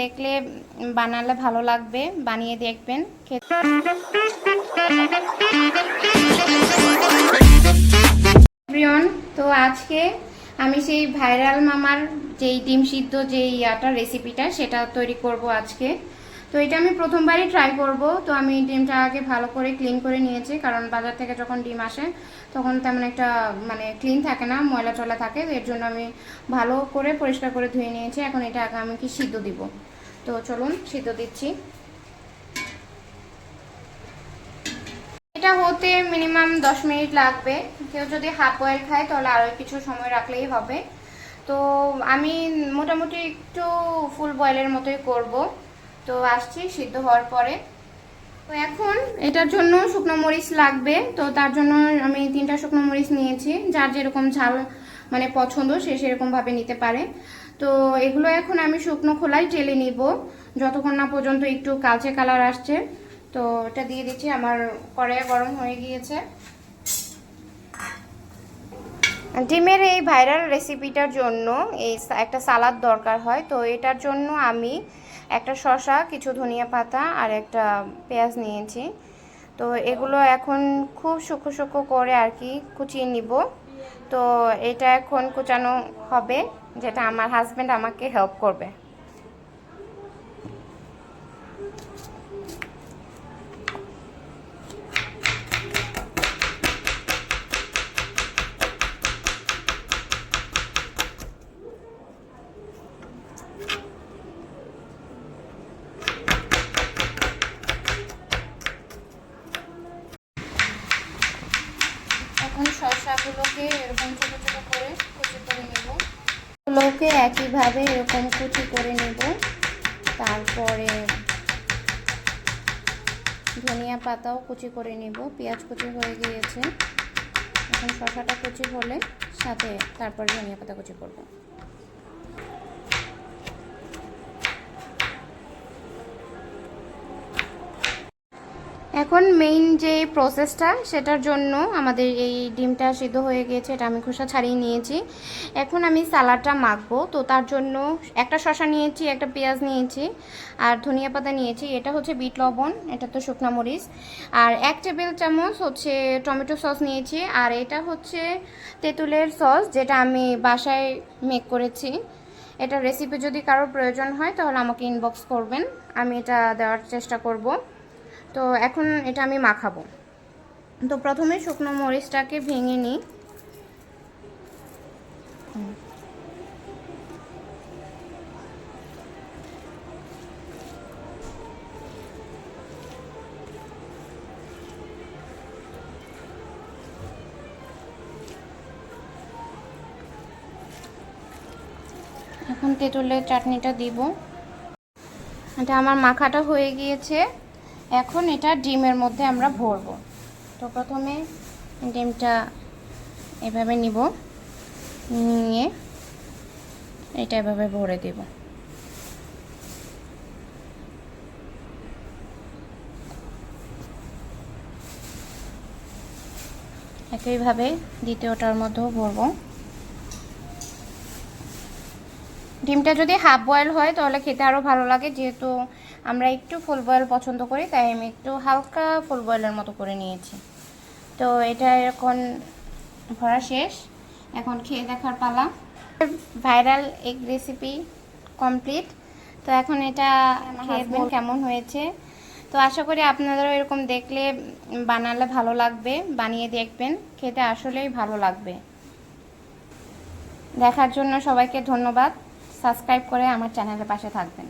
দেখলে বানালে ভালো লাগবে, বানিয়ে দেখবেন। প্রিয়ন, তো আজকে আমি সেই ভাইরাল মামার যেই ডিম সিদ্ধ যেই রেসিপিটা সেটা তৈরি করব আজকে। তো এটা আমি প্রথমবারই ট্রাই করব। তো আমি ডিমটা আগে ভালো করে ক্লিন করে নিয়েছি, কারণ বাজার থেকে যখন ডিম আসে তখন তেমন একটা ক্লিন থাকে না, ময়লা টলা থাকে। এর জন্য আমি ভালো করে পরিষ্কার করে ধুয়ে নিয়েছি। এখন এটা আগে আমি কি সিদ্ধ দিব। তো চলুন সিদ্ধ দিচ্ছি। এটা হতে মিনিমাম 10 মিনিট লাগবে। কেউ যদি হাফ বয়েল খায় তাহলে আরও কিছু সময় রাখলেই হবে। তো আমি মোটামুটি একটু ফুল বয়েলের মতোই করব। তো আসছি সিদ্ধ হওয়ার পরে। তো এখন এটার জন্য শুকনো মরিচ লাগবে। তো তার জন্য আমি 3টা শুকনো মরিচ নিয়েছি। যার যেরকম ঝাল পছন্দ সে সেরকমভাবে নিতে পারে। তো এগুলো এখন আমি শুকনো খোলায় ঢেলে নিব যতক্ষণ না পর্যন্ত একটু কালচে কালার আসছে। তো এটা দিয়ে দিচ্ছি। আমার কড়াই গরম হয়ে গিয়েছে। ডিমের এই ভাইরাল রেসিপিটার জন্য একটা সালাদ দরকার হয়। তো এটার জন্য আমি একটা শসা, কিছু ধনিয়া পাতা আর একটা পেঁয়াজ নিয়েছি। তো এগুলো এখন খুব শুকনো শুকনো করে আর কি কুচিয়ে নিব। তো এটা এখন কুচানো হবে, যেটা আমার হাজব্যান্ড আমাকে হেল্প করবে। এখন শসাগুলোকে এরকম ছোটো ছোটো করে কুচি করে নেব। এগুলোকে একইভাবে এরকম কুচি করে নেব। তারপরে ধনিয়া পাতাও কুচি করে নেব। পেঁয়াজ কুচি হয়ে গিয়েছে। এখন শসাটা কুচি হলে সাথে তারপরে ধনিয়া পাতা কুচি করব। এখন মেইন যে প্রসেসটা সেটার জন্য আমাদের এই ডিমটা সিদ্ধ হয়ে গিয়েছে, এটা আমি খোসা ছাড়িয়ে নিয়েছি। এখন আমি সালাডটা মাখবো। তো তার জন্য একটা শসা নিয়েছি, একটা পেঁয়াজ নিয়েছি আর ধনিয়া পাতা নিয়েছি। এটা হচ্ছে বিট লবণ, এটা তো শুকনো মরিচ, আর 1 টেবিল চামচ হচ্ছে টমেটো সস নিয়েছি। আর এটা হচ্ছে তেঁতুলের সস, যেটা আমি বাসায় মেক করেছি। এটা রেসিপি যদি কারোর প্রয়োজন হয় তাহলে আমাকে ইনবক্স করবেন, আমি এটা দেওয়ার চেষ্টা করব। তো এখন এটা আমি মাখাবো। তো প্রথমে শুকনো মরিচটাকে ভেঙে নিই। এখন তেঁতুলের চাটনিটা দিব। এটা আমার মাখাটা হয়ে গিয়েছে। এখন এটা ডিমের মধ্যে আমরা ভরবো। তো প্রথমে ডিমটা এভাবে নিব, নিয়ে এটা এভাবে ভরে দেব। একইভাবে দ্বিতীয়টার মধ্যেও ভরবো। ডিমটা যদি হাফ বয়েল হয় তাহলে খেতে আরও ভালো লাগে, যেহেতু আমরা একটু ফুল বয়েল পছন্দ করি তাই আমি একটু হালকা ফুল বয়েলের মতো করে নিয়েছি। তো এটা এখন ভরা শেষ, এখন খেয়ে দেখার পালা। Viral egg recipe complete. তো এখন এটা খেয়ে কেমন হয়েছে। তো আশা করি আপনাদেরও এরকম দেখলে বানালে ভালো লাগবে, বানিয়ে দেখবেন, খেতে আসলেই ভালো লাগবে। দেখার জন্য সবাইকে ধন্যবাদ। সাবস্ক্রাইব করে আমার চ্যানেলের পাশে থাকবেন।